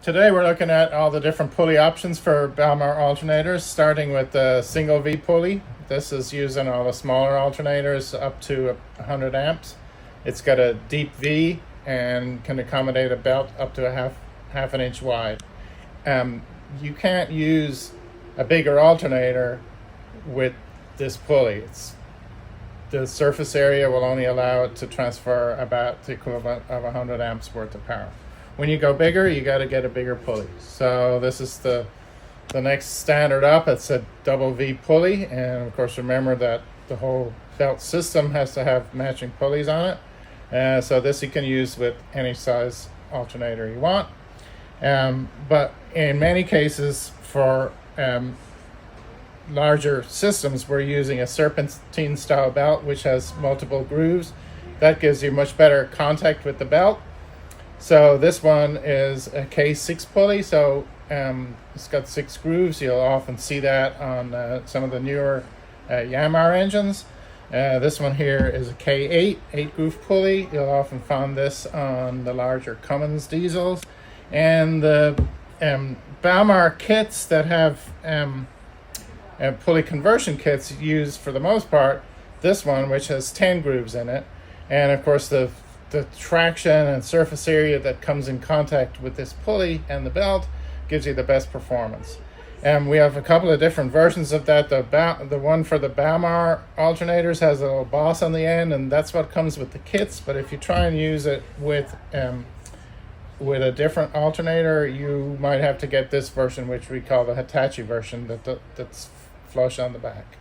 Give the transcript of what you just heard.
Today we're looking at all the different pulley options for Balmar alternators, starting with the single V pulley. This is using all the smaller alternators up to 100 amps. It's got a deep V and can accommodate a belt up to a half an inch wide. You can't use a bigger alternator with this pulley. The surface area will only allow it to transfer about the equivalent of 100 amps worth of power. When you go bigger, you got to get a bigger pulley. So this is the next standard up. It's a double V pulley, and of course remember that the whole belt system has to have matching pulleys on it. So this you can use with any size alternator you want. But in many cases for larger systems, we're using a serpentine style belt which has multiple grooves. That gives you much better contact with the belt. So this one is a K6 pulley, so it's got 6 grooves. You'll often see that on some of the newer Yanmar engines. This one here is a K8, 8-groove pulley. You'll often find this on the larger Cummins diesels. And the Balmar kits that have pulley conversion kits use, for the most part, this one, which has 10 grooves in it. And of course the traction and surface area that comes in contact with this pulley and the belt gives you the best performance. And we have a couple of different versions of that. The one for the Balmar alternators has a little boss on the end, and that's what comes with the kits. But if you try and use it with a different alternator, you might have to get this version, which we call the Hitachi version, that's flush on the back.